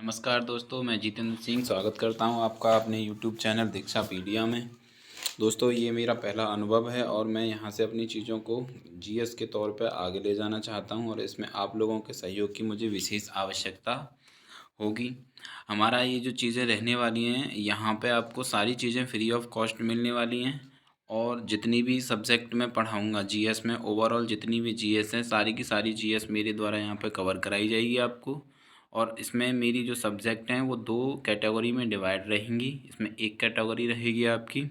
नमस्कार दोस्तों, मैं जितेंद्र सिंह स्वागत करता हूं आपका अपने यूट्यूब चैनल दीक्षापीडिया में। दोस्तों, ये मेरा पहला अनुभव है और मैं यहां से अपनी चीज़ों को जीएस के तौर पर आगे ले जाना चाहता हूं और इसमें आप लोगों के सहयोग की मुझे विशेष आवश्यकता होगी। हमारा ये जो चीज़ें रहने वाली हैं, यहाँ पे आपको सारी चीज़ें फ्री ऑफ कॉस्ट मिलने वाली हैं और जितनी भी सब्जेक्ट मैं पढ़ाऊँगा जीएस में, ओवरऑल जितनी भी जीएस है सारी की सारी जीएस मेरे द्वारा यहाँ पे कवर कराई जाएगी आपको। और इसमें मेरी जो सब्जेक्ट हैं वो 2 कैटेगरी में डिवाइड रहेंगी। इसमें एक कैटेगरी रहेगी आपकी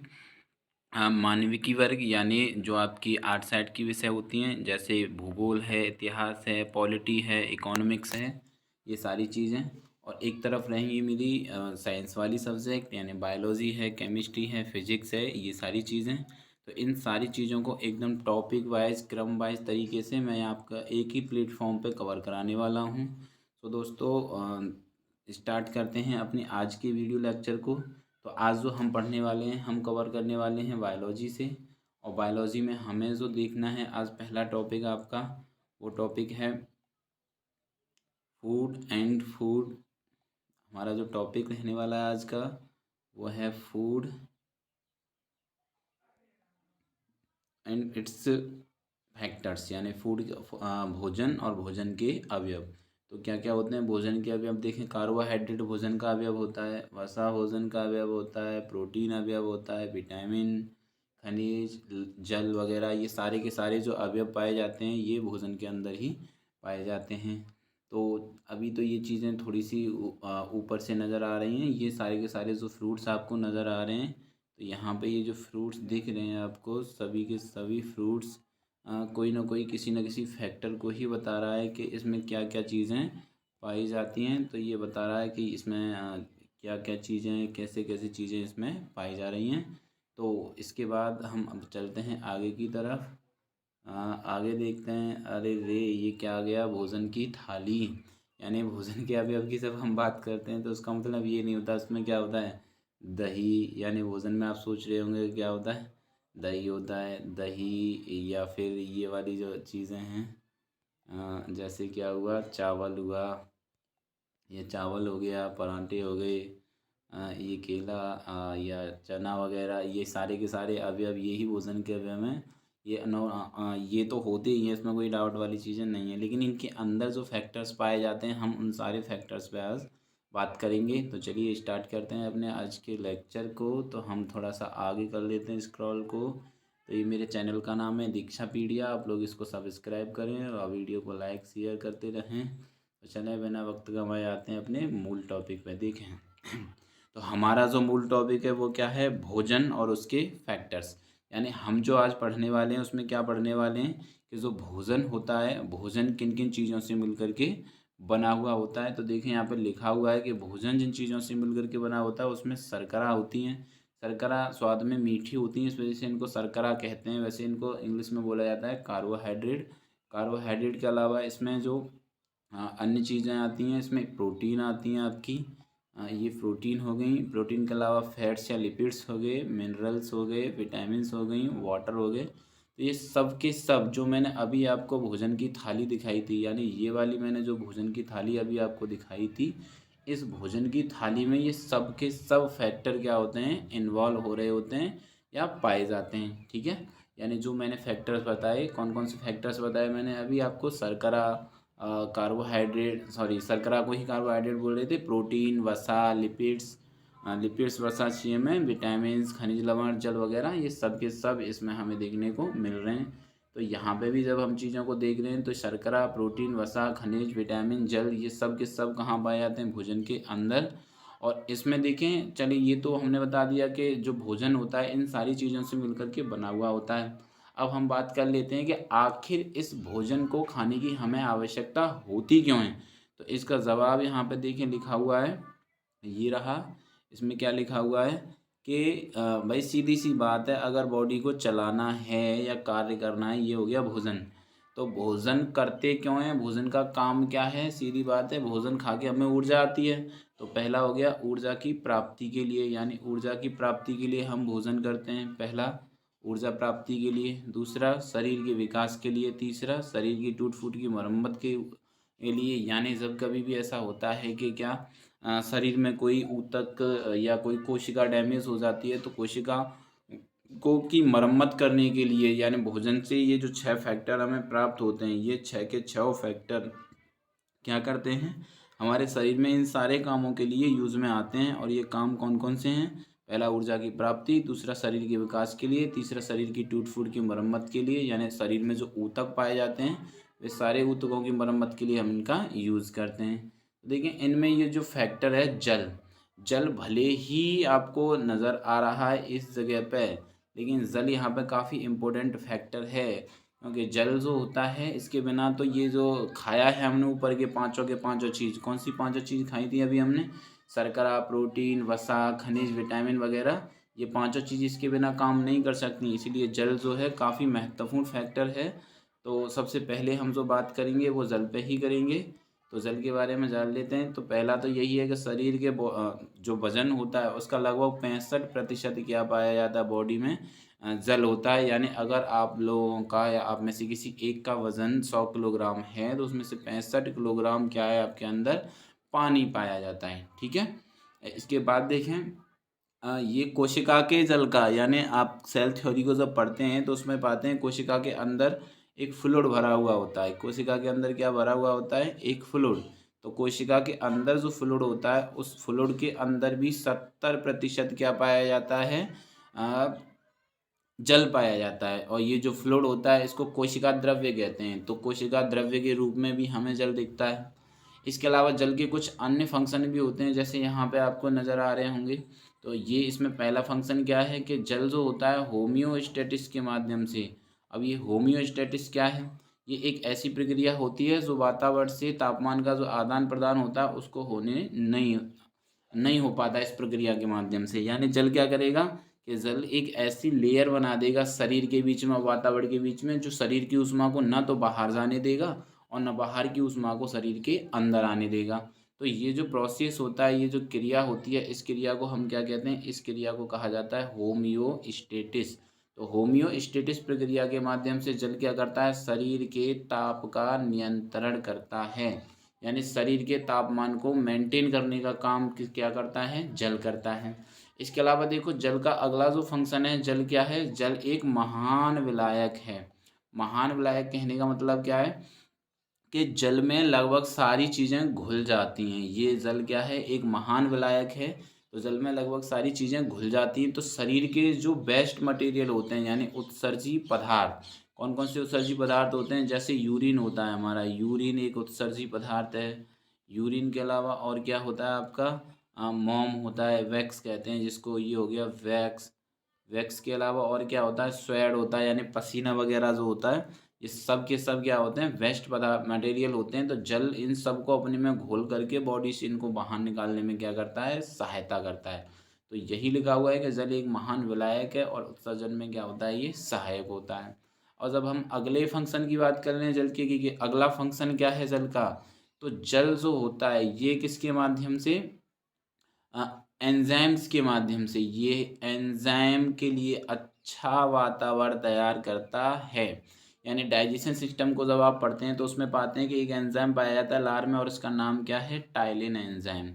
मानविकी वर्ग, यानी जो आपकी आर्ट साइड की विषय होती हैं, जैसे भूगोल है, इतिहास है, पॉलिटी है, इकोनॉमिक्स है, ये सारी चीज़ें। और एक तरफ रहेंगी मेरी साइंस वाली सब्जेक्ट, यानी बायोलॉजी है, केमिस्ट्री है, फिजिक्स है, ये सारी चीज़ें। तो इन सारी चीज़ों को एकदम टॉपिक वाइज, क्रम वाइज तरीके से मैं आपका एक ही प्लेटफॉर्म पे कवर कराने वाला हूँ। तो दोस्तों, स्टार्ट करते हैं अपनी आज की वीडियो लेक्चर को। तो आज जो हम पढ़ने वाले हैं, हम कवर करने वाले हैं बायोलॉजी से। और बायोलॉजी में हमें जो देखना है, आज पहला टॉपिक आपका वो टॉपिक है फूड एंड फूड। हमारा जो टॉपिक रहने वाला है आज का वो है फूड एंड इट्स फैक्टर्स, यानी फूड, भोजन और भोजन के अवयव। तो क्या क्या होते हैं भोजन के अवयव? देखें, कार्बोहाइड्रेट भोजन का अवयव होता है, वसा भोजन का अवयव होता है, प्रोटीन अवयव होता है, विटामिन, खनिज, जल वगैरह, ये सारे के सारे जो अवयव पाए जाते हैं ये भोजन के अंदर ही पाए जाते हैं। तो अभी तो ये चीज़ें थोड़ी सी ऊपर से नज़र आ रही हैं। ये सारे के सारे जो फ्रूट्स आपको नज़र आ रहे हैं, तो यहाँ पे ये जो फ्रूट्स दिख रहे हैं आपको, सभी के सभी फ्रूट्स कोई ना कोई किसी न किसी फैक्टर को ही बता रहा है कि इसमें क्या क्या चीज़ें पाई जाती हैं। तो ये बता रहा है कि इसमें क्या क्या चीज़ें, कैसे कैसे चीज़ें इसमें पाई जा रही हैं। तो इसके बाद हम अब चलते हैं आगे की तरफ। आगे देखते हैं। अरे रे, ये क्या आ गया? भोजन की थाली। यानी भोजन के अवयव की जब हम बात करते हैं तो उसका मतलब ये नहीं होता उसमें क्या होता है, दही। यानी भोजन में आप सोच रहे होंगे क्या होता है, दही होता है। दही या फिर ये वाली जो चीज़ें हैं, जैसे क्या हुआ, चावल हुआ, ये चावल हो गया, पराठे हो गए, ये केला या चना वगैरह, ये सारे के सारे अवयव यही भोजन के अवयव हैं। ये तो होते ही हैं, इसमें कोई डाउट वाली चीज़ें नहीं है। लेकिन इनके अंदर जो फैक्टर्स पाए जाते हैं, हम उन सारे फैक्टर्स पे आज बात करेंगे। तो चलिए स्टार्ट करते हैं अपने आज के लेक्चर को। तो हम थोड़ा सा आगे कर लेते हैं स्क्रॉल को। तो ये मेरे चैनल का नाम है दीक्षापीडिया, आप लोग इसको सब्सक्राइब करें और वीडियो को लाइक शेयर करते रहें। तो चलें बिना वक्त गंवाए आते हैं अपने मूल टॉपिक पे। देखें, तो हमारा जो मूल टॉपिक है वो क्या है, भोजन और उसके फैक्टर्स। यानी हम जो आज पढ़ने वाले हैं उसमें क्या पढ़ने वाले हैं कि जो भोजन होता है, भोजन किन किन चीज़ों से मिलकर के बना हुआ होता है। तो देखें, यहाँ पे लिखा हुआ है कि भोजन जिन चीज़ों से मिलकर के बना होता है उसमें शर्करा होती हैं। शर्करा स्वाद में मीठी होती हैं, इस वजह से इनको शर्करा कहते हैं। वैसे इनको इंग्लिश में बोला जाता है कार्बोहाइड्रेट। कार्बोहाइड्रेट के अलावा इसमें जो अन्य चीज़ें आती हैं, इसमें प्रोटीन आती हैं आपकी। ये प्रोटीन हो गई। प्रोटीन के अलावा फैट्स या लिपिड्स हो गए, मिनरल्स हो गए, विटामिन्स हो गई, वाटर हो गए। तो ये सब के सब जो मैंने अभी आपको भोजन की थाली दिखाई थी, यानी ये वाली मैंने जो भोजन की थाली अभी आपको दिखाई थी, इस भोजन की थाली में ये सब के सब फैक्टर क्या होते हैं, इन्वॉल्व हो रहे होते हैं या पाए जाते हैं। ठीक है, यानी जो मैंने फैक्टर्स बताए, कौन कौन से फैक्टर्स बताए मैंने अभी आपको, शर्करा, कार्बोहाइड्रेट, सॉरी शर्करा को ही कार्बोहाइड्रेट बोल रहे थे, प्रोटीन, वसा, लिपिड्स, लिपिड्स वसा चाहिए में, विटामिन, खनिज लवण, जल वगैरह, ये सब के सब इसमें हमें देखने को मिल रहे हैं। तो यहाँ पे भी जब हम चीज़ों को देख रहे हैं तो शर्करा, प्रोटीन, वसा, खनिज, विटामिन, जल, ये सब के सब कहाँ पाए जाते हैं, भोजन के अंदर। और इसमें देखें, चलिए ये तो हमने बता दिया कि जो भोजन होता है इन सारी चीज़ों से मिलकर के बना हुआ होता है। अब हम बात कर लेते हैं कि आखिर इस भोजन को खाने की हमें आवश्यकता होती क्यों है। तो इसका जवाब यहाँ पे देखें लिखा हुआ है, ये रहा। इसमें क्या लिखा हुआ है कि भाई सीधी सी बात है, अगर बॉडी को चलाना है या कार्य करना है, ये हो गया भोजन। तो भोजन करते क्यों है, भोजन का काम क्या है? सीधी बात है, भोजन खा के हमें ऊर्जा आती है। तो पहला हो गया ऊर्जा की प्राप्ति के लिए, यानी ऊर्जा की प्राप्ति के लिए हम भोजन करते हैं। पहला ऊर्जा प्राप्ति के लिए, दूसरा शरीर के विकास के लिए, तीसरा शरीर की टूट फूट की मरम्मत के लिए। यानी जब कभी भी ऐसा होता है कि क्या शरीर में कोई ऊतक या कोई कोशिका डैमेज हो जाती है तो कोशिका को की मरम्मत करने के लिए, यानी भोजन से ये जो 6 फैक्टर हमें प्राप्त होते हैं, ये 6 के 6 फैक्टर क्या करते हैं, हमारे शरीर में इन सारे कामों के लिए यूज़ में आते हैं। और ये काम कौन कौन से हैं? पहला ऊर्जा की प्राप्ति, दूसरा शरीर के विकास के लिए, तीसरा शरीर की टूट फूट की मरम्मत के लिए, यानी शरीर में जो ऊतक पाए जाते हैं वे सारे ऊतकों की मरम्मत के लिए हम इनका यूज़ करते हैं। देखिए इनमें ये जो फैक्टर है जल, जल भले ही आपको नज़र आ रहा है इस जगह पे, लेकिन जल यहाँ पे काफ़ी इम्पोर्टेंट फैक्टर है, क्योंकि जल जो होता है इसके बिना तो ये जो खाया है हमने ऊपर के पाँचों चीज़, कौन सी पाँचों चीज़ खाई थी अभी हमने? शर्करा, प्रोटीन, वसा, खनिज, विटामिन वगैरह, ये पाँचों चीज़ इसके बिना काम नहीं कर सकती, इसीलिए जल जो है काफ़ी महत्वपूर्ण फैक्टर है। तो सबसे पहले हम जो बात करेंगे वो जल पे ही करेंगे। तो जल के बारे में जान लेते हैं। तो पहला तो यही है कि शरीर के जो वजन होता है उसका लगभग 65% क्या पाया जाता है बॉडी में? जल होता है। यानी अगर आप लोगों का या आप में से किसी एक का वज़न 100 किलोग्राम है तो उसमें से 65 किलोग्राम क्या है आपके अंदर? पानी पाया जाता है। ठीक है? इसके बाद देखें, ये कोशिका के जल का, यानी आप सेल थ्योरी को जब पढ़ते हैं तो उसमें पाते हैं कोशिका के अंदर एक फ्लूइड भरा हुआ होता है। कोशिका के अंदर क्या भरा हुआ होता है? एक फ्लूइड। तो कोशिका के अंदर जो फ्लूइड होता है उस फ्लूइड के अंदर भी 70% क्या पाया जाता है? अ, जल पाया जाता है। और ये जो फ्लूइड होता है इसको कोशिका द्रव्य कहते हैं। तो कोशिका द्रव्य के रूप में भी हमें जल दिखता है। इसके अलावा जल के कुछ अन्य फंक्शन भी होते हैं, जैसे यहाँ पे आपको नज़र आ रहे होंगे। तो ये इसमें पहला फंक्शन क्या है कि जल जो होता है होमियोस्टेटिस के माध्यम से। अब ये होमियोस्टेटिस क्या है? ये एक ऐसी प्रक्रिया होती है जो वातावरण से तापमान का जो आदान प्रदान होता है उसको होने नहीं नहीं हो पाता इस प्रक्रिया के माध्यम से। यानी जल क्या करेगा कि जल एक ऐसी लेयर बना देगा शरीर के बीच में, वातावरण के बीच में, जो शरीर की ऊष्मा को ना तो बाहर जाने देगा और न बाहर की ऊष्मा को शरीर के अंदर आने देगा। तो ये जो प्रोसेस होता है, ये जो क्रिया होती है, इस क्रिया को हम क्या कहते हैं? इस क्रिया को कहा जाता है होमियोस्टेटिस। तो होमियोस्टेटिस प्रक्रिया के माध्यम से जल क्या करता है? शरीर के ताप का नियंत्रण करता है। यानी शरीर के तापमान को मेंटेन करने का काम क्या करता है? जल करता है। इसके अलावा देखो जल का अगला जो फंक्शन है, जल क्या है? जल एक महान विलायक है। महान विलायक कहने का मतलब क्या है कि जल में लगभग सारी चीज़ें घुल जाती हैं। ये जल क्या है? एक महान विलायक है। तो जल में लगभग सारी चीज़ें घुल जाती हैं। तो शरीर के जो वेस्ट मटेरियल होते हैं, यानी उत्सर्जी पदार्थ, कौन कौन से उत्सर्जी पदार्थ होते हैं? जैसे यूरिन होता है हमारा, यूरिन एक उत्सर्जी पदार्थ है। यूरिन के अलावा और क्या होता है आपका? मोम होता है, वैक्स कहते हैं जिसको, ये हो गया वैक्स। वैक्स के अलावा और क्या होता है? स्वेड होता है, यानी पसीना वगैरह जो होता है, ये सब के सब क्या होते हैं? वेस्ट पदार्थ मटेरियल होते हैं। तो जल इन सब को अपने में घोल करके बॉडी से इनको बाहर निकालने में क्या करता है? सहायता करता है। तो यही लिखा हुआ है कि जल एक महान विलायक है और उत्सर्जन में क्या होता है? ये सहायक होता है। और जब हम अगले फंक्शन की बात कर रहे हैं जल के कि अगला फंक्शन क्या है जल का, तो जल जो होता है ये किसके माध्यम से? एंजाइम्स के माध्यम से। ये एंजाइम के लिए अच्छा वातावरण तैयार करता है। यानी डाइजेशन सिस्टम को जब आप पढ़ते हैं तो उसमें पाते हैं कि एक एंजाइम पाया जाता है लार में और इसका नाम क्या है? Ptyalin enzyme.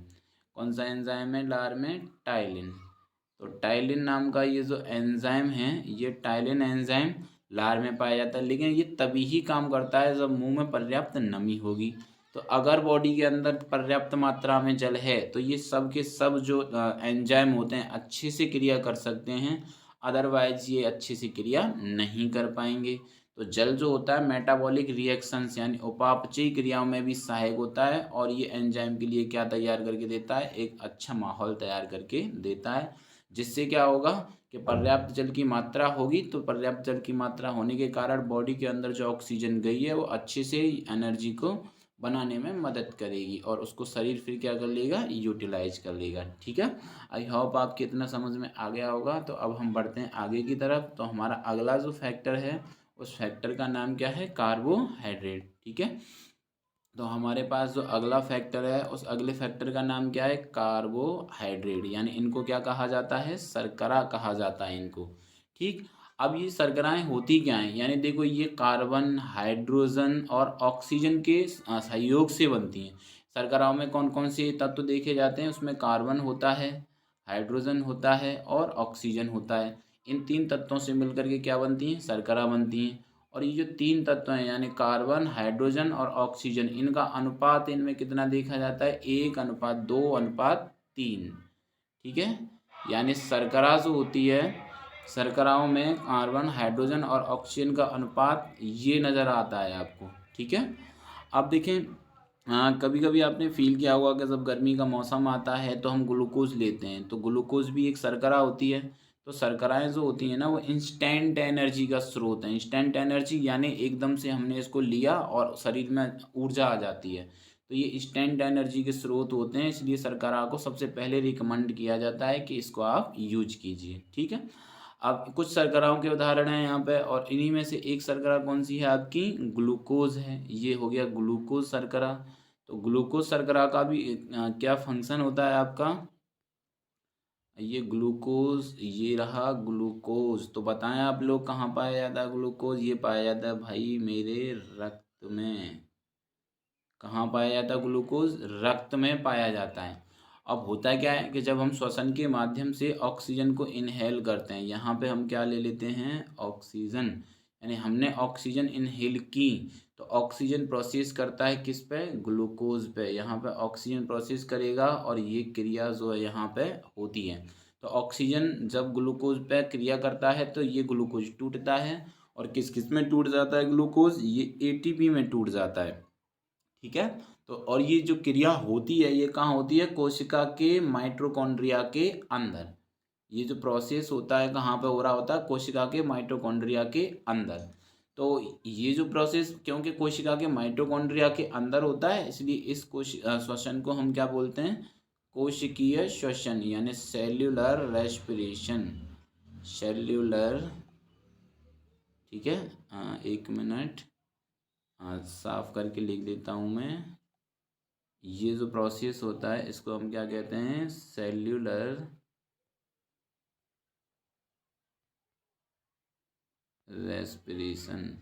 कौन सा एंजाइम है लार में? टाइलिन। तो टाइलिन नाम का ये जो एंजाइम है, ये टाइलिन एंजाइम लार में पाया जाता है, लेकिन ये तभी ही काम करता है जब मुंह में पर्याप्त नमी होगी। तो अगर बॉडी के अंदर पर्याप्त मात्रा में जल है तो ये सब के सब जो एंजाइम होते हैं अच्छे से क्रिया कर सकते हैं, अदरवाइज ये अच्छे से क्रिया नहीं कर पाएंगे। तो जल जो होता है मेटाबॉलिक रिएक्शंस यानी उपापचयी क्रियाओं में भी सहायक होता है और ये एंजाइम के लिए क्या तैयार करके देता है? एक अच्छा माहौल तैयार करके देता है। जिससे क्या होगा कि पर्याप्त जल की मात्रा होगी, तो पर्याप्त जल की मात्रा होने के कारण बॉडी के अंदर जो ऑक्सीजन गई है वो अच्छे से एनर्जी को बनाने में मदद करेगी और उसको शरीर फिर क्या कर लेगा? यूटिलाइज कर लेगा। ठीक है, आई होप आपके इतना समझ में आ गया होगा। तो अब हम बढ़ते हैं आगे की तरफ। तो हमारा अगला जो फैक्टर है उस फैक्टर का नाम क्या है? कार्बोहाइड्रेट। ठीक है, तो हमारे पास जो अगला फैक्टर है उस अगले फैक्टर का नाम क्या है? कार्बोहाइड्रेट। यानी इनको क्या कहा जाता है? शर्करा कहा जाता है इनको। ठीक, अब ये शर्कराएं होती क्या हैं? यानी देखो ये कार्बन, हाइड्रोजन और ऑक्सीजन के सहयोग से बनती हैं। शर्कराओं में कौन कौन से तत्व देखे जाते हैं? उसमें कार्बन होता है, हाइड्रोजन होता है और ऑक्सीजन होता है। इन 3 तत्वों से मिलकर के क्या बनती हैं? शर्करा बनती हैं। और ये जो 3 तत्व हैं यानी कार्बन, हाइड्रोजन और ऑक्सीजन, इनका अनुपात इनमें कितना देखा जाता है? 1:2:3। ठीक है, यानी शर्करा जो होती है, शर्कराओं में कार्बन, हाइड्रोजन और ऑक्सीजन का अनुपात ये नज़र आता है आपको। ठीक है, अब देखें, हाँ, कभी कभी आपने फील किया होगा कि जब गर्मी का मौसम आता है तो हम ग्लूकोज लेते हैं, तो ग्लूकोज भी एक शर्करा होती है। तो शर्कराएं जो होती हैं ना, वो इंस्टेंट एनर्जी का स्रोत है। इंस्टेंट एनर्जी यानी एकदम से हमने इसको लिया और शरीर में ऊर्जा आ जाती है, तो ये इंस्टेंट एनर्जी के स्रोत होते हैं। इसलिए शर्करा को सबसे पहले रिकमेंड किया जाता है कि इसको आप यूज कीजिए। ठीक है, अब कुछ शर्कराओं के उदाहरण हैं यहाँ पे, और इन्हीं में से एक शर्करा कौन सी है आपकी? ग्लूकोज है। ये हो गया ग्लूकोज शर्करा। तो ग्लूकोज शर्करा का भी क्या फंक्शन होता है आपका? ये ग्लूकोज, ये रहा ग्लूकोज। तो बताएं आप लोग, कहाँ पाया जाता है ग्लूकोज? ये पाया जाता है भाई मेरे रक्त में। कहाँ पाया जाता है ग्लूकोज? रक्त में पाया जाता है। अब होता क्या है कि जब हम श्वसन के माध्यम से ऑक्सीजन को इनहेल करते हैं, यहाँ पे हम क्या ले लेते हैं? ऑक्सीजन। यानी हमने ऑक्सीजन इनहेल की, तो ऑक्सीजन प्रोसेस करता है किस पे? ग्लूकोज पे। यहाँ पे ऑक्सीजन प्रोसेस करेगा और ये क्रिया जो है यहाँ पे होती है। तो ऑक्सीजन जब ग्लूकोज पे क्रिया करता है तो ये ग्लूकोज टूटता है। और किस किस में टूट जाता है ग्लूकोज? ये एटीपी में टूट जाता है। ठीक है, तो और ये जो क्रिया होती है ये कहाँ होती है? कोशिका के माइटोकॉन्ड्रिया के अंदर। ये जो प्रोसेस होता है कहाँ पे हो रहा होता है? कोशिका के माइटोकॉन्ड्रिया के अंदर। तो ये जो प्रोसेस क्योंकि कोशिका के माइटोकॉन्ड्रिया के अंदर होता है, इसलिए इस श्वसन को हम क्या बोलते हैं? कोशिकीय श्वसन, यानी सेल्यूलर रेस्पिरेशन। सेल्यूलर, ठीक है, एक मिनट, साफ करके लिख देता हूँ मैं। ये जो प्रोसेस होता है इसको हम क्या कहते हैं? सेल्यूलर रेस्पिरेशन,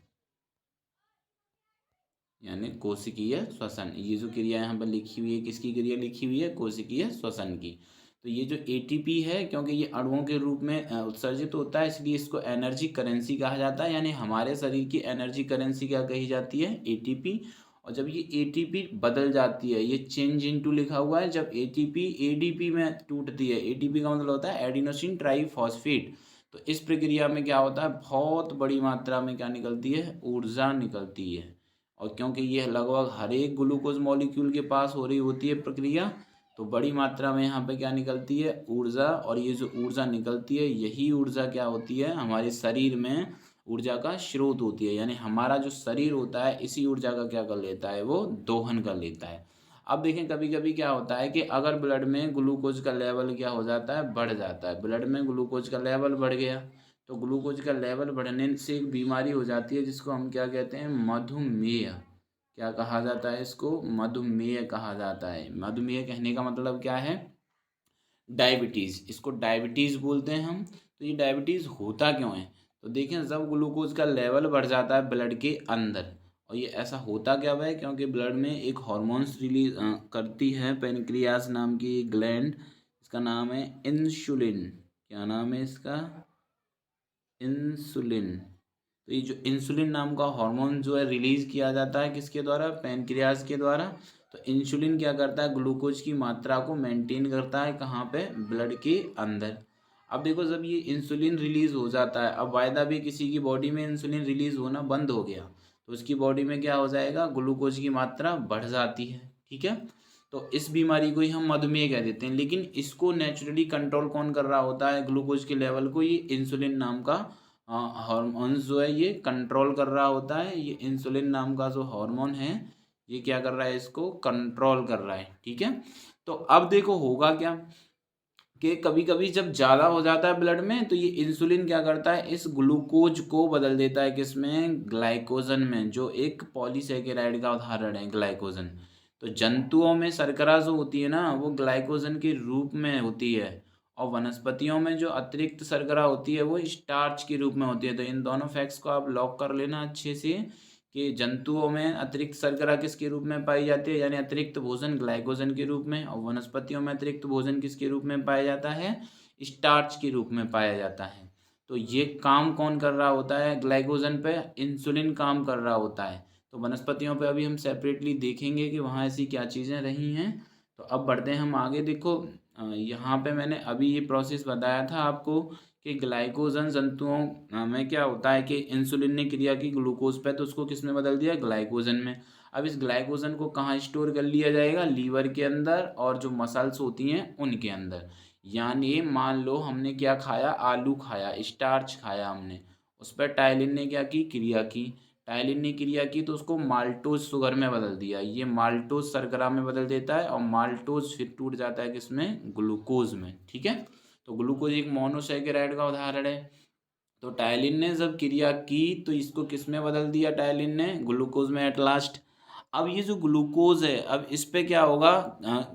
यानी कोशिकीय श्वसन। ये जो क्रिया यहाँ पर लिखी हुई है, किसकी क्रिया लिखी हुई है? कोशिकीय श्वसन की। तो ये जो एटीपी है, क्योंकि ये अणुओं के रूप में उत्सर्जित होता है, इसलिए इसको एनर्जी करेंसी कहा जाता है। यानी हमारे शरीर की एनर्जी करेंसी क्या कही जाती है? एटीपी। और जब ये एटीपी बदल जाती है, ये चेंज इनटू लिखा हुआ है, जब एटीपी एडीपी में टूटती है, एटीपी का मतलब होता है एडिनोसिन ट्राईफॉस्फेट, तो इस प्रक्रिया में क्या होता है? बहुत बड़ी मात्रा में क्या निकलती है? ऊर्जा निकलती है। और क्योंकि ये लगभग हर एक ग्लूकोज मॉलिक्यूल के पास हो रही होती है प्रक्रिया, तो बड़ी मात्रा में यहाँ पे क्या निकलती है? ऊर्जा। और ये जो ऊर्जा निकलती है, यही ऊर्जा क्या होती है? हमारे शरीर में ऊर्जा का स्रोत होती है। यानी हमारा जो शरीर होता है इसी ऊर्जा का क्या कर लेता है? वो दोहन कर लेता है। अब देखें, कभी कभी क्या होता है कि अगर ब्लड में ग्लूकोज का लेवल क्या हो जाता है? बढ़ जाता है। ब्लड में ग्लूकोज का लेवल बढ़ गया, तो ग्लूकोज का लेवल बढ़ने से एक बीमारी हो जाती है जिसको हम क्या कहते हैं? मधुमेह। क्या कहा जाता है इसको? मधुमेह कहा जाता है। मधुमेह कहने का मतलब क्या है? डायबिटीज़। इसको डायबिटीज़ बोलते हैं हम। तो ये डायबिटीज़ होता क्यों है? तो देखें, जब ग्लूकोज का लेवल बढ़ जाता है ब्लड के अंदर, और ये ऐसा होता क्या है? क्योंकि ब्लड में एक हॉर्मोन्स रिलीज करती है पेनक्रियास नाम की एक ग्लैंड, इसका नाम है इंसुलिन। क्या नाम है इसका? इंसुलिन। तो ये जो इंसुलिन नाम का हार्मोन जो है रिलीज किया जाता है किसके द्वारा? पैनक्रियाज के द्वारा। तो इंसुलिन क्या करता है? ग्लूकोज की मात्रा को मेंटेन करता है कहाँ पे? ब्लड के अंदर। अब देखो, जब ये इंसुलिन रिलीज हो जाता है, अब वायदा भी किसी की बॉडी में इंसुलिन रिलीज होना बंद हो गया, तो उसकी बॉडी में क्या हो जाएगा? ग्लूकोज की मात्रा बढ़ जाती है। ठीक है, तो इस बीमारी को ही हम मधुमेह कह देते हैं। लेकिन इसको नेचुरली कंट्रोल कौन कर रहा होता है? ग्लूकोज के लेवल को ये इंसुलिन नाम का हार्मोन्स जो है ये कंट्रोल कर रहा होता है। ये इंसुलिन नाम का जो हार्मोन है ये क्या कर रहा है? इसको कंट्रोल कर रहा है। ठीक है, तो अब देखो होगा क्या कि कभी कभी जब ज़्यादा हो जाता है ब्लड में, तो ये इंसुलिन क्या करता है? इस ग्लूकोज को बदल देता है किसमें? ग्लाइकोजन में, जो एक पॉलीसेकेराइड का उदाहरण है ग्लाइकोजन। तो जंतुओं में शर्करा जो होती है ना, वो ग्लाइकोजन के रूप में होती है, और वनस्पतियों में जो अतिरिक्त शर्करा होती है वो स्टार्च के रूप में होती है। तो इन दोनों फैक्ट्स को आप लॉक कर लेना अच्छे से, कि जंतुओं में अतिरिक्त शर्करा किसके रूप में पाई जाती है, यानी अतिरिक्त भोजन ग्लाइकोजन के रूप में, और वनस्पतियों में अतिरिक्त भोजन किसके रूप में पाया जाता है, स्टार्च के रूप में पाया जाता है। तो ये काम कौन कर रहा होता है ग्लाइकोजन पे, इंसुलिन काम कर रहा होता है। तो वनस्पतियों पे अभी हम सेपरेटली देखेंगे कि वहाँ ऐसी क्या चीज़ें रही हैं। तो अब बढ़ते हैं हम आगे। देखो यहाँ पे मैंने अभी ये प्रोसेस बताया था आपको कि ग्लाइकोजन जंतुओं में क्या होता है कि इंसुलिन ने क्रिया की ग्लूकोज पे, तो उसको किस में बदल दिया, ग्लाइकोजन में। अब इस ग्लाइकोजन को कहाँ स्टोर कर लिया जाएगा, लीवर के अंदर और जो मसल्स होती हैं उनके अंदर। यानी मान लो हमने क्या खाया, आलू खाया, स्टार्च खाया हमने, उस पर टाइलिन ने क्या की, क्रिया की। टाइलिन ने क्रिया की तो उसको माल्टोज शुगर में बदल दिया, ये माल्टोज शर्करा में बदल देता है, और माल्टोज फिर टूट जाता है किसमें, ग्लूकोज में। ठीक है, तो ग्लूकोज एक मोनोसैकेराइड का उदाहरण है। तो टाइलिन ने जब क्रिया की तो इसको किस में बदल दिया, टाइलिन ने ग्लूकोज में एट लास्ट। अब ये जो ग्लूकोज है, अब इस पे क्या होगा,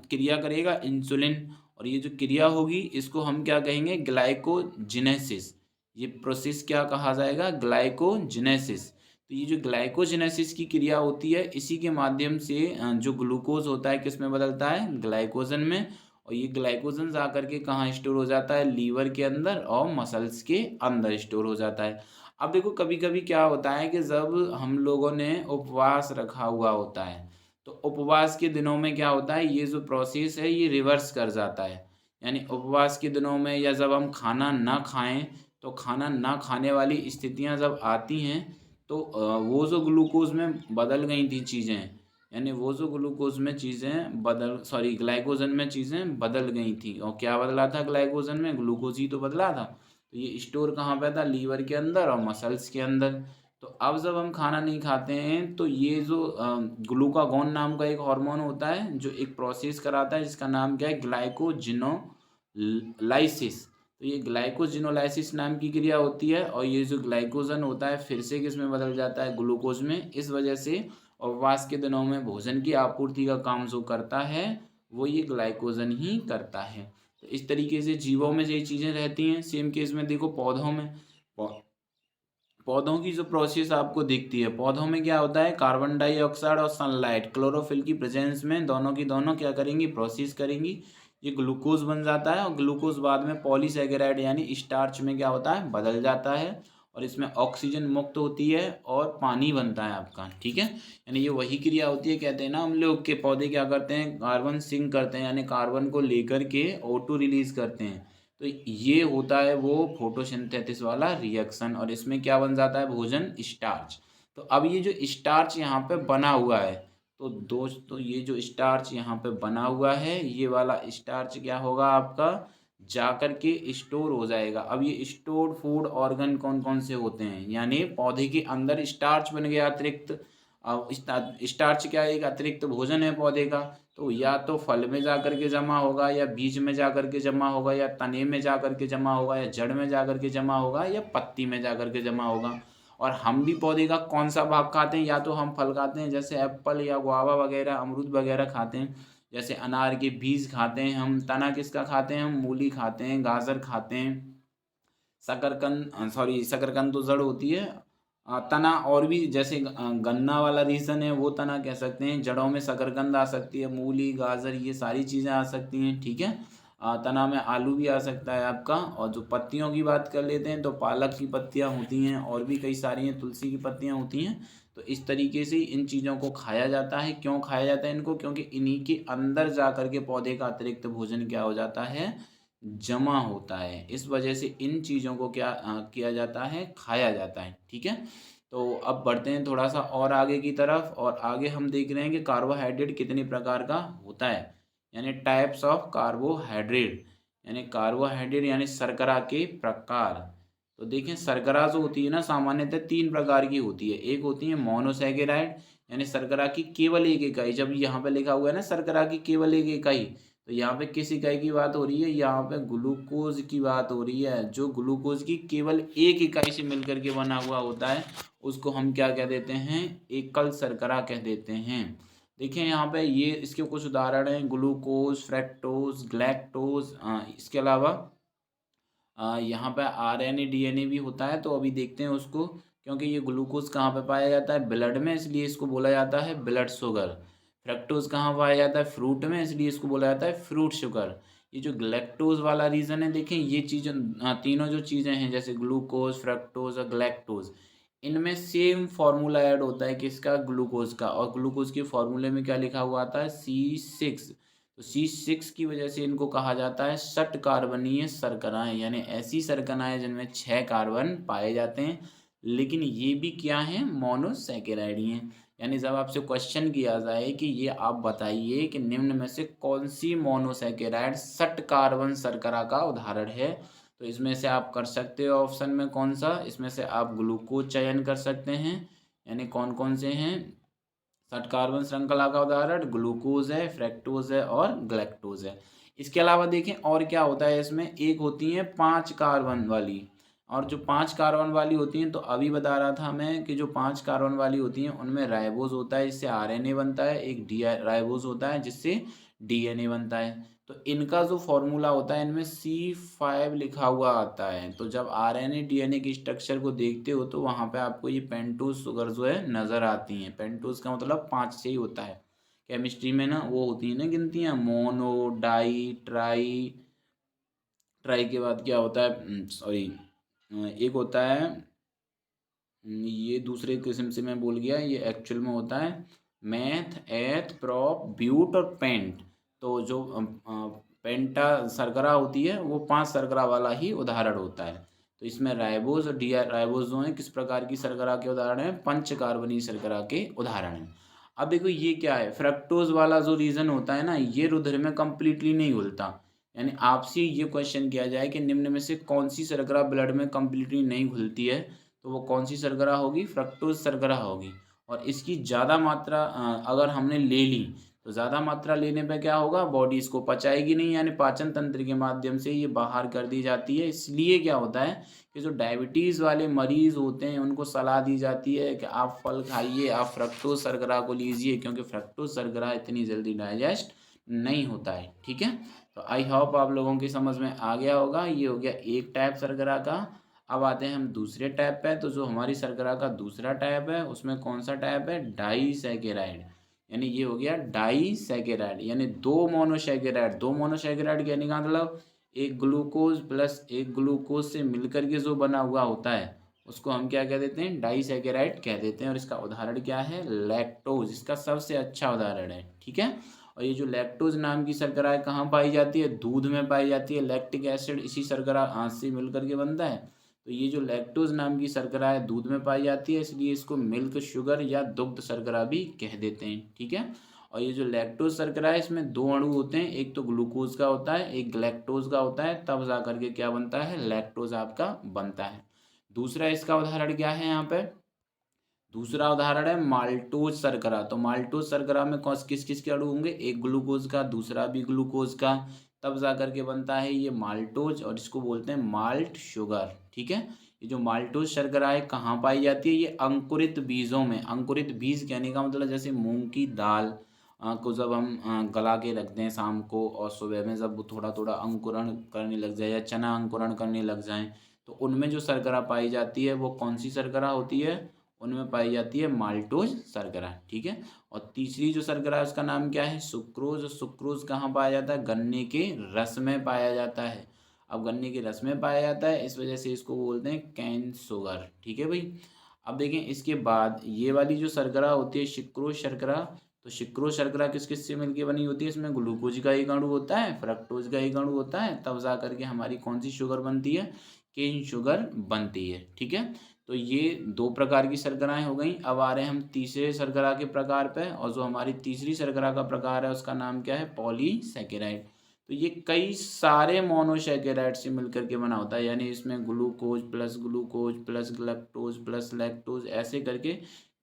क्रिया करेगा इंसुलिन, और ये जो क्रिया होगी इसको हम क्या कहेंगे, ग्लाइकोजिनेसिस। ये प्रोसेस क्या कहा जाएगा, ग्लाइकोजिनेसिस। तो ये जो ग्लाइकोजिनेसिस की क्रिया होती है, इसी के माध्यम से जो ग्लूकोज होता है किस में बदलता है, ग्लाइकोजन में, और ये ग्लाइकोजन जा करके कहाँ स्टोर हो जाता है, लीवर के अंदर और मसल्स के अंदर स्टोर हो जाता है। अब देखो कभी कभी क्या होता है कि जब हम लोगों ने उपवास रखा हुआ होता है, तो उपवास के दिनों में क्या होता है, ये जो प्रोसेस है ये रिवर्स कर जाता है। यानी उपवास के दिनों में या जब हम खाना ना खाएं, तो खाना ना खाने वाली स्थितियां जब आती हैं, तो वो जो ग्लूकोज में बदल गई थी चीज़ें, यानी वो जो ग्लूकोज में चीज़ें ग्लाइकोजन में चीज़ें बदल गई थी। और क्या बदला था ग्लाइकोजन में, ग्लूकोज ही तो बदला था। तो ये स्टोर कहाँ पे था, लीवर के अंदर और मसल्स के अंदर। तो अब जब हम खाना नहीं खाते हैं, तो ये जो ग्लूकागॉन नाम का एक हार्मोन होता है जो एक प्रोसेस कराता है, जिसका नाम क्या है, ग्लाइकोजिनोलाइसिस। तो ये ग्लाइकोजिनोलाइसिस नाम की क्रिया होती है, और ये जो ग्लाइकोजन होता है फिर से किस में बदल जाता है, ग्लूकोज में। इस वजह से उपवास के दिनों में भोजन की आपूर्ति का काम जो करता है वो ये ग्लाइकोजन ही करता है। तो इस तरीके से जीवों में ये चीज़ें रहती हैं। सेम केस में देखो पौधों में, पौधों की जो प्रोसेस आपको दिखती है, पौधों में क्या होता है, कार्बन डाइऑक्साइड और सनलाइट क्लोरोफिल की प्रेजेंस में दोनों की दोनों क्या करेंगी, प्रोसेस करेंगी। ये ग्लूकोज बन जाता है, और ग्लूकोज बाद में पॉलीसैकेराइड यानी स्टार्च में क्या होता है, बदल जाता है, और इसमें ऑक्सीजन मुक्त होती है और पानी बनता है आपका। ठीक है, यानी ये वही क्रिया होती है। कहते हैं ना हम लोग के पौधे क्या करते हैं, कार्बन सिंक करते हैं, यानी कार्बन को लेकर के O2 रिलीज करते हैं। तो ये होता है वो फोटोसिंथेसिस वाला रिएक्शन, और इसमें क्या बन जाता है, भोजन, स्टार्च। तो अब ये जो स्टार्च यहाँ पे बना हुआ है, तो दोस्तों ये जो स्टार्च यहाँ पे बना हुआ है, ये वाला स्टार्च क्या होगा आपका, जाकर के स्टोर हो जाएगा। अब ये स्टोर्ड फूड ऑर्गन कौन कौन से होते हैं, यानी पौधे के अंदर स्टार्च बन गया अतिरिक्त। अब स्टार्च क्या है, एक अतिरिक्त भोजन है पौधे का। तो या तो फल में जा कर के जमा होगा, या बीज में जा कर के जमा होगा, या तने में जा कर के जमा होगा, या जड़ में जा कर के जमा होगा, या पत्ती में जा कर के जमा होगा। और हम भी पौधे का कौन सा भाग खाते हैं, या तो हम फल खाते हैं जैसे एप्पल या गुआवा वगैरह, अमरूद वगैरह खाते हैं, जैसे अनार के बीज खाते हैं हम। तना किसका खाते हैं हम, मूली खाते हैं, गाजर खाते हैं, शकरकंद तो जड़ होती है। तना और भी जैसे गन्ना वाला रीजन है वो तना कह सकते हैं, जड़ों में शकरकंद आ सकती है, मूली गाजर ये सारी चीज़ें आ सकती हैं। ठीक है, तना में आलू भी आ सकता है आपका। और जो पत्तियों की बात कर लेते हैं तो पालक की पत्तियां होती हैं, और भी कई सारी हैं, तुलसी की पत्तियां होती हैं। तो इस तरीके से इन चीज़ों को खाया जाता है। क्यों खाया जाता है इनको, क्योंकि इन्हीं के अंदर जा कर के पौधे का अतिरिक्त भोजन क्या हो जाता है, जमा होता है। इस वजह से इन चीज़ों को क्या किया जाता है, खाया जाता है। ठीक है, तो अब बढ़ते हैं थोड़ा सा और आगे की तरफ, और आगे हम देख रहे हैं कि कार्बोहाइड्रेट कितने प्रकार का होता है, यानी टाइप्स ऑफ कार्बोहाइड्रेट, यानी कार्बोहाइड्रेट यानी शर्करा के प्रकार। तो देखें शर्करा जो होती है ना, सामान्यतः 3 प्रकार की होती है। एक होती है मोनोसैकेराइड, यानी शर्करा की केवल एक इकाई। जब यहाँ पे लिखा हुआ है ना शर्करा की केवल एक इकाई, तो यहाँ पे किस इकाई की बात हो रही है, यहाँ पे ग्लूकोज की बात हो रही है। जो ग्लूकोज की केवल एक इकाई से मिलकर के बना हुआ होता है, उसको हम क्या कह देते हैं, एकल शर्करा कह देते हैं। देखिए यहाँ पे ये इसके कुछ उदाहरण हैं, ग्लूकोज, फ्रैक्टोज, ग्लैक्टोज। इसके अलावा यहाँ पे RNA DNA भी होता है, तो अभी देखते हैं उसको क्योंकि ये ग्लूकोज कहाँ पे पाया जाता है, ब्लड में, इसलिए इसको बोला जाता है ब्लड शुगर। फ्रक्टोज कहाँ पाया जाता है, फ्रूट में, इसलिए इसको बोला जाता है फ्रूट शुगर। ये जो ग्लैक्टोज वाला रीज़न है, देखें ये चीज़ें तीनों जो चीज़ें हैं जैसे ग्लूकोज, फ्रक्टोज और ग्लैक्टोज, इनमें सेम फार्मूला ऐड होता है किसका, ग्लूकोज का। और ग्लूकोज के फार्मूले में क्या लिखा हुआ आता है, C6। तो C6 की वजह से इनको कहा जाता है षट कार्बनीय शर्कराएं, यानी ऐसी शर्कराएं जिनमें 6 कार्बन पाए जाते हैं, लेकिन ये भी क्या हैं, मोनोसैकेराइड ही हैं। यानी जब आपसे क्वेश्चन किया जाए कि ये आप बताइए कि निम्न में से कौन सी मोनोसैकेराइड षट कार्बन शर्करा का उदाहरण है, तो इसमें से आप कर सकते हो ऑप्शन में कौन सा, इसमें से आप ग्लूकोज चयन कर सकते हैं। यानी कौन कौन से हैं, षट कार्बन श्रृंखला का उदाहरण ग्लूकोज है, फ्रक्टोज है और ग्लैक्टोज है। इसके अलावा देखें और क्या होता है इसमें, एक होती है 5 कार्बन वाली, और जो 5 कार्बन वाली होती हैं, तो अभी बता रहा था मैं कि जो 5 कार्बन वाली होती हैं उनमें राइबोज होता है जिससे आरएनए बनता है, एक डी राइबोज होता है जिससे डीएनए बनता है। तो इनका जो फॉर्मूला होता है इनमें C5 लिखा हुआ आता है। तो जब आरएनए डीएनए की स्ट्रक्चर को देखते हो तो वहाँ पे आपको ये पेंटोज शुगर जो है नज़र आती हैं। पेंटोज का मतलब 5 से ही होता है। केमिस्ट्री में ना वो होती है ना गिनतियाँ, मोनो, डाई, ट्राई, ट्राई के बाद क्या होता है, सॉरी, एक होता है, ये दूसरे किस्म से मैं बोल गया, ये एक्चुअल में होता है मैथ, एथ, प्रोप, ब्यूट और पेंट। तो जो पेंटा शर्करा होती है वो 5 शर्करा वाला ही उदाहरण होता है। तो इसमें राइबोज और डी राइबोज जो हैं किस प्रकार की शर्करा के उदाहरण हैं, पंचकार्बनी शर्करा के उदाहरण हैं। अब देखो ये क्या है, फ्रक्टोज वाला जो रीजन होता है ना, ये रुधिर में कंप्लीटली नहीं घुलता। यानी आपसे ये क्वेश्चन किया जाए कि निम्न में से कौन सी शर्करा ब्लड में कंप्लीटली नहीं घुलती है, तो वो कौन सी शर्करा होगी, फ्रक्टोज शर्करा होगी। और इसकी ज़्यादा मात्रा अगर हमने ले ली, तो ज़्यादा मात्रा लेने पे क्या होगा, बॉडी इसको पचाएगी नहीं, यानी पाचन तंत्र के माध्यम से ये बाहर कर दी जाती है। इसलिए क्या होता है कि जो डायबिटीज़ वाले मरीज़ होते हैं उनको सलाह दी जाती है कि आप फल खाइए, आप फ्रक्टोज शर्करा को लीजिए, क्योंकि फ्रक्टोज शर्करा इतनी जल्दी डाइजेस्ट नहीं होता है। ठीक है, तो आई होप आप लोगों की समझ में आ गया होगा। ये हो गया एक टाइप शर्करा का। अब आते हैं हम दूसरे टैब पे। तो जो हमारी शर्करा का दूसरा टैब है उसमें कौन सा टैब है, डाईसैकेराइड। यानी ये हो गया डाईसैकेराइड, यानी दो मोनोसैकेराइड। दो मोनोसैकेराइड यानी का मतलब एक ग्लूकोज प्लस एक ग्लूकोज से मिलकर के जो बना हुआ होता है उसको हम क्या कह देते हैं, डाईसैकेराइड कह देते हैं। और इसका उदाहरण क्या है, लैक्टोज इसका सबसे अच्छा उदाहरण है। ठीक है, और ये जो लैक्टोज नाम की शर्करा है कहाँ पाई जाती है, दूध में पाई जाती है। लैक्टिक एसिड इसी शर्करा आंत से मिलकर के बनता है। तो ये जो लैक्टोज नाम की शर्करा है दूध में पाई जाती है, इसलिए इसको मिल्क शुगर या दुग्ध शर्करा भी कह देते हैं। ठीक है, और ये जो लैक्टोज शर्करा है इसमें दो अणु होते हैं, एक तो ग्लूकोज का होता है, एक ग्लैक्टोज का होता है, तब जा करके क्या बनता है, लैक्टोज आपका बनता है। दूसरा इसका उदाहरण क्या है यहाँ पे, दूसरा उदाहरण है माल्टोज शर्करा। तो माल्टोज शर्करा में कौन किस किस के अणु होंगे, एक ग्लूकोज का दूसरा भी ग्लूकोज का, तब जा करके बनता है ये माल्टोज, और इसको बोलते हैं माल्ट शुगर। ठीक है, ये जो माल्टोज शर्करा है कहाँ पाई जाती है, ये अंकुरित बीजों में। अंकुरित बीज कहने का मतलब जैसे मूंग की दाल को जब हम गला के रखते हैं शाम को, और सुबह में जब वो थोड़ा थोड़ा अंकुरण करने लग जाए या चना अंकुरण करने लग जाए, तो उनमें जो शर्करा पाई जाती है वो कौन सी शर्करा होती है, उनमें पाई जाती है माल्टोज शर्करा। ठीक है, और तीसरी जो शर्करा है उसका नाम क्या है, सुक्रोज। सुक्रोज कहाँ पाया जाता है, गन्ने के रस में पाया जाता है। अब गन्ने के रस में पाया जाता है, इस वजह से इसको बोलते हैं कैन शुगर। ठीक है भाई, अब देखें इसके बाद ये वाली जो शर्करा होती है सुक्रोज शर्करा। तो सुक्रोज शर्करा किस किस से मिलकर बनी होती है, इसमें ग्लूकोज का एक अणु होता है, फ्रक्टोज का एक अणु होता है, तब जा करके हमारी कौन सी शुगर बनती है, केन शुगर बनती है। ठीक है, तो ये दो प्रकार की शर्कराएं हो गई। अब आ रहे हैं हम तीसरे शर्करा के प्रकार पे, और जो हमारी तीसरी शर्करा का प्रकार है उसका नाम क्या है, पॉलीसैकेराइड। तो ये कई सारे मोनोसैकेराइड से मिलकर के बना होता है, यानी इसमें glucose plus galactose plus lactose ऐसे करके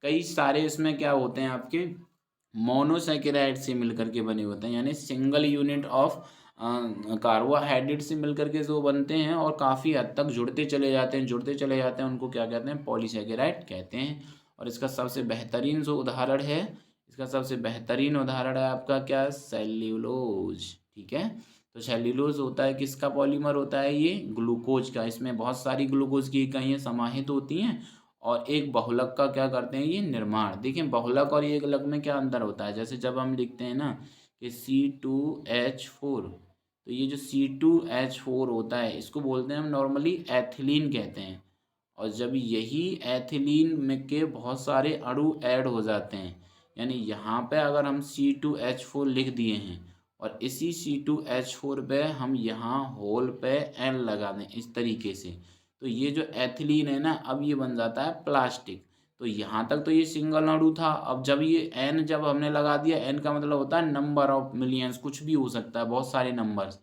कई सारे इसमें क्या होते हैं आपके मोनोसैकेराइड से मिलकर के बने होते हैं, यानी सिंगल यूनिट ऑफ कार्बोहाइड्रेट से मिलकर के जो बनते हैं और काफ़ी हद तक जुड़ते चले जाते हैं, जुड़ते चले जाते हैं, उनको क्या कहते हैं, पॉलीसैकेराइड कहते हैं। और इसका सबसे बेहतरीन जो उदाहरण है, इसका सबसे बेहतरीन उदाहरण है आपका क्या, सेल्यूलोज। ठीक है, तो सेल्यूलोज होता है किसका पॉलीमर होता है, ये ग्लूकोज का। इसमें बहुत सारी ग्लूकोज की इकाइयाँ समाहित होती हैं, और एक बहुलक का क्या करते हैं ये निर्माण। देखिए बहुलक और एकलक में क्या अंतर होता है, जैसे जब हम लिखते हैं ना कि C2H4, तो ये जो C2H4 होता है इसको बोलते हैं हम नॉर्मली एथिलीन कहते हैं। और जब यही एथिलीन में के बहुत सारे अणु ऐड हो जाते हैं, यानी यहाँ पे अगर हम C2H4 लिख दिए हैं और इसी C2H4 पे हम यहाँ होल पे N लगा दें इस तरीके से, तो ये जो एथिलीन है ना अब ये बन जाता है प्लास्टिक। तो यहाँ तक तो ये सिंगल अणु था, अब जब ये N जब हमने लगा दिया, N का मतलब होता है नंबर ऑफ मिलियंस, कुछ भी हो सकता है, बहुत सारे नंबर्स।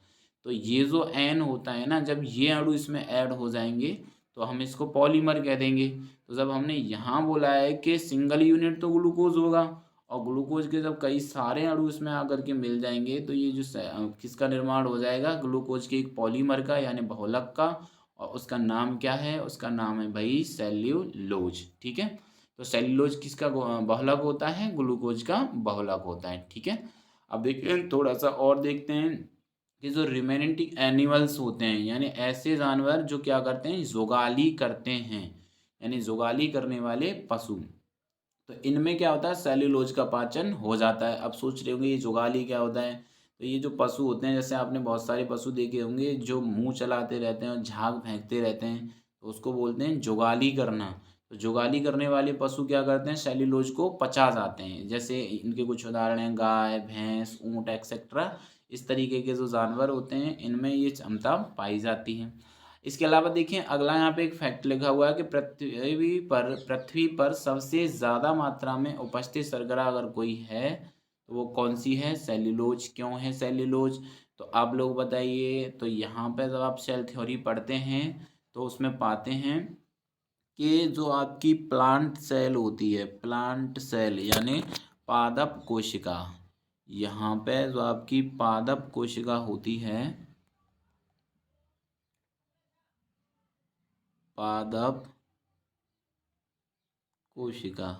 तो ये जो N होता है ना, जब ये अणु इसमें ऐड हो जाएंगे तो हम इसको पॉलीमर कह देंगे। तो जब हमने यहाँ बोला है कि सिंगल यूनिट तो ग्लूकोज होगा, और ग्लूकोज के जब कई सारे अणु इसमें आकर के मिल जाएंगे तो ये जो किसका निर्माण हो जाएगा, ग्लूकोज के एक पॉलीमर का यानी बहुलक का। और उसका नाम क्या है, उसका नाम है भाई सेल्यूलोज। ठीक है, तो सेल्यूलोज किसका बहुलक होता है, ग्लूकोज का बहुलक होता है। ठीक है, अब देखिए थोड़ा सा और देखते हैं कि जो रिमेनिंग एनिमल्स होते हैं, यानी ऐसे जानवर जो क्या करते हैं, जुगाली करते हैं, यानी जुगाली करने वाले पशु, तो इनमें क्या होता है, सेल्यूलोज का पाचन हो जाता है। अब सोच रहे होंगे ये जुगाली क्या होता है, तो ये जो पशु होते हैं, जैसे आपने बहुत सारे पशु देखे होंगे जो मुंह चलाते रहते हैं और झाग फेंकते रहते हैं, तो उसको बोलते हैं जुगाली करना। तो जुगाली करने वाले पशु क्या करते हैं, सेल्यूलोज को पचा जाते हैं। जैसे इनके कुछ उदाहरण हैं गाय, भैंस, ऊँट एक्सेट्रा। इस तरीके के जो जानवर होते हैं इनमें ये क्षमता पाई जाती है। इसके अलावा देखिए अगला यहाँ पे एक फैक्ट लिखा हुआ है कि पृथ्वी पर सबसे ज़्यादा मात्रा में उपस्थित शर्करा अगर कोई है तो वो कौन सी है, सेल्यूलोज। क्यों है सेल्यूलोज, तो आप लोग बताइए। तो यहाँ पे जब आप सेल थ्योरी पढ़ते हैं तो उसमें पाते हैं कि जो आपकी प्लांट सेल होती है, प्लांट सेल यानी पादप कोशिका, यहाँ पे जो आपकी पादप कोशिका होती है, पादप कोशिका,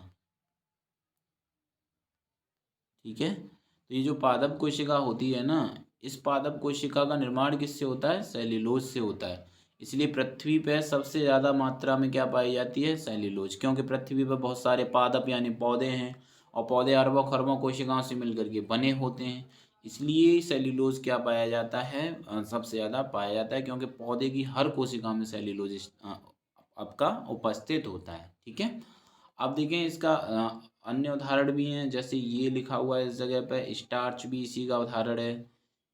ठीक है, तो ये जो पादप कोशिका होती है ना, इस पादप कोशिका का निर्माण किससे होता है, सेल्यूलोज से होता है। इसलिए पृथ्वी पर सबसे ज़्यादा मात्रा में क्या पाई जाती है, सेल्यूलोज, क्योंकि पृथ्वी पर बहुत सारे पादप यानी पौधे हैं, और पौधे अरबों खरबों कोशिकाओं से मिलकर के बने होते हैं। इसलिए सेल्यूलोज क्या पाया जाता है, सबसे ज़्यादा पाया जाता है, क्योंकि पौधे की हर कोशिका में सेल्यूलोज आपका उपस्थित होता है। ठीक है, अब देखें इसका अन्य उदाहरण भी हैं, जैसे ये लिखा हुआ है इस जगह पे, स्टार्च भी इसी का उदाहरण है।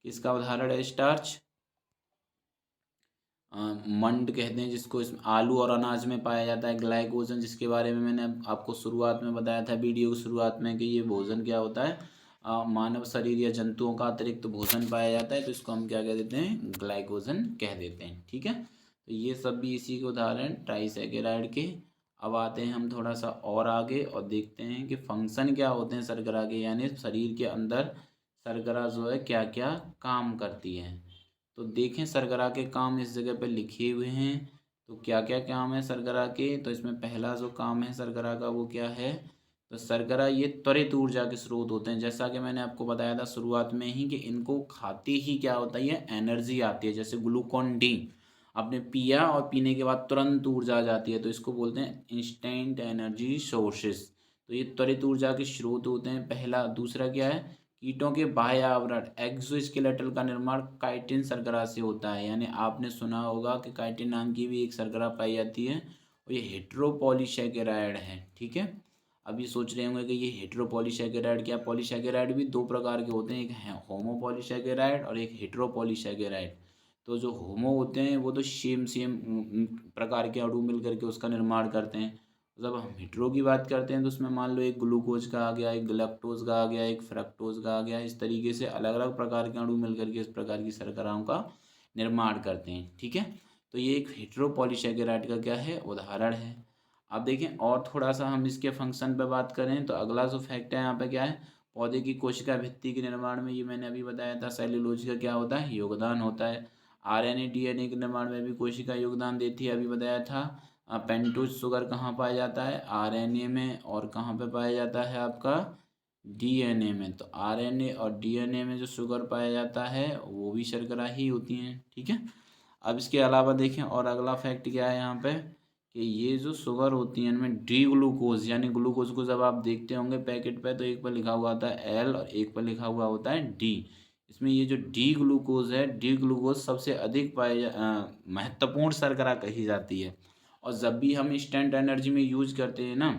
किसका उदाहरण है स्टार्च, मंड कहते हैं जिसको, इसमें आलू और अनाज में पाया जाता है। ग्लाइकोजन, जिसके बारे में मैंने आपको शुरुआत में बताया था वीडियो की शुरुआत में कि ये भोजन क्या होता है, मानव शरीर या जंतुओं का अतिरिक्त भोजन पाया जाता है, तो इसको हम क्या कह देते हैं, ग्लाइकोजन कह देते हैं। ठीक है, तो ये सब भी इसी के उदाहरण ट्राइसैकेराइड के। अब आते हैं हम थोड़ा सा और आगे और देखते हैं कि फंक्शन क्या होते हैं शर्करा के, यानी शरीर के अंदर शर्करा जो है क्या क्या काम करती है। तो देखें शर्करा के काम इस जगह पे लिखे हुए हैं, तो क्या क्या काम है शर्करा के, तो इसमें पहला जो काम है शर्करा का वो क्या है, तो शर्करा ये त्वरित ऊर्जा के स्रोत होते हैं। जैसा कि मैंने आपको बताया था शुरुआत में ही कि इनको खाते ही क्या होता है, एनर्जी आती है। जैसे ग्लूकोन डी आपने पिया और पीने के बाद तुरंत ऊर्जा आ जाती है, तो इसको बोलते हैं इंस्टेंट एनर्जी सोर्सेस। तो ये त्वरित ऊर्जा के स्रोत होते हैं पहला। दूसरा क्या है, कीटों के बाह्य आवरण एक्सोस्केलेटल का निर्माण काइटिन शर्करा से होता है। यानी आपने सुना होगा कि काइटिन नाम की भी एक शर्करा पाई जाती है, और ये हेट्रोपॉलीसैकेराइड है। ठीक है, अब ये सोच रहे होंगे कि ये हेट्रोपॉलीसैकेराइड क्या, पॉलीसैकेराइड भी दो प्रकार के होते हैं, एक है होमोपॉलीसैकेराइड और एक हेट्रोपॉलीसैकेराइड। तो जो होमो होते हैं वो तो सेम सेम प्रकार के अणु मिल करके उसका निर्माण करते हैं। जब हम हेट्रो की बात करते हैं तो उसमें मान लो एक ग्लूकोज का आ गया, एक गलैक्टोज का आ गया, एक फ्रक्टोज का आ गया, इस तरीके से अलग अलग प्रकार के अणु मिल करके इस प्रकार की शर्कराओं का निर्माण करते हैं। ठीक है, तो ये एक हेट्रोपॉलीसैकेराइड का क्या है, उदाहरण है। अब देखें और थोड़ा सा हम इसके फंक्शन पे बात करें तो अगला जो फैक्ट है यहाँ पे क्या है, पौधे की कोशिका भित्ति के निर्माण में, ये मैंने अभी बताया था, सेल्यूलोज का क्या होता है, योगदान होता है। आरएनए डीएनए के निर्माण में भी कोशिका योगदान देती है, अभी बताया था। पेंटोज शुगर कहाँ पाया जाता है, आरएनए में, और कहाँ पे पाया जाता है आपका, डीएनए में। तो आरएनए और डीएनए में जो शुगर पाया जाता है वो भी शर्करा ही होती हैं। ठीक है, अब इसके अलावा देखें और अगला फैक्ट क्या है यहाँ पे कि ये जो शुगर होती है इनमें डी ग्लूकोज यानी ग्लूकोज को जब आप देखते होंगे पैकेट पे तो एक पर लिखा हुआ होता है एल और एक पर लिखा हुआ होता है डी। इसमें ये जो डी ग्लूकोज है, डी ग्लूकोज सबसे अधिक महत्वपूर्ण शर्करा कही जाती है। और जब भी हम इंस्टेंट एनर्जी में यूज करते हैं ना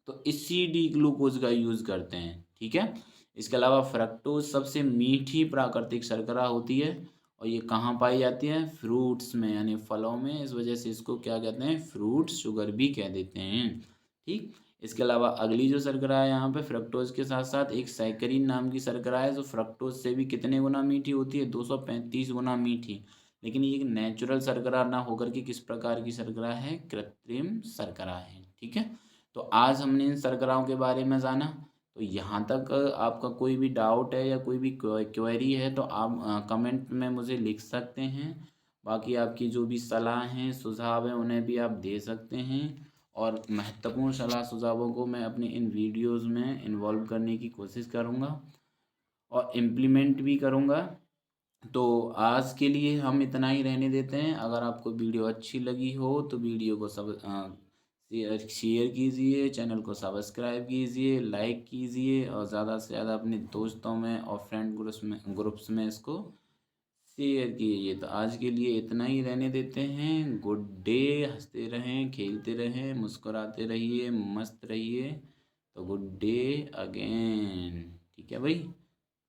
तो इसी डी ग्लूकोज का यूज करते हैं, ठीक है। इसके अलावा फ्रक्टोज सबसे मीठी प्राकृतिक शर्करा होती है और ये कहाँ पाई जाती है, फ्रूट्स में यानी फलों में। इस वजह से इसको क्या कहते हैं, फ्रूट शुगर भी कह देते हैं, ठीक। इसके अलावा अगली जो शर्करा है यहाँ पे फ्रक्टोज के साथ साथ एक सैकरीन नाम की शर्करा है जो फ्रक्टोज से भी कितने गुना मीठी होती है, 235 गुना मीठी। लेकिन ये नेचुरल शर्करा ना होकर के किस प्रकार की शर्करा है, कृत्रिम शर्करा है, ठीक है। तो आज हमने इन शर्कराओं के बारे में जाना। तो यहाँ तक आपका कोई भी डाउट है या कोई भी क्वेरी है तो आप कमेंट में मुझे लिख सकते हैं। बाकी आपकी जो भी सलाह हैं सुझाव हैं उन्हें भी आप दे सकते हैं और महत्वपूर्ण सलाह सुझावों को मैं अपने इन वीडियोस में इन्वॉल्व करने की कोशिश करूँगा और इम्प्लीमेंट भी करूँगा। तो आज के लिए हम इतना ही रहने देते हैं। अगर आपको वीडियो अच्छी लगी हो तो वीडियो को शेयर कीजिए, चैनल को सब्सक्राइब कीजिए, लाइक कीजिए और ज़्यादा से ज़्यादा अपने दोस्तों में और फ्रेंड ग्रुप्स में इसको शेयर कीजिए। तो आज के लिए इतना ही रहने देते हैं। Good day. हंसते रहें, खेलते रहें, मुस्कुराते रहिए, मस्त रहिए। तो गुड डे अगेन, ठीक है भाई।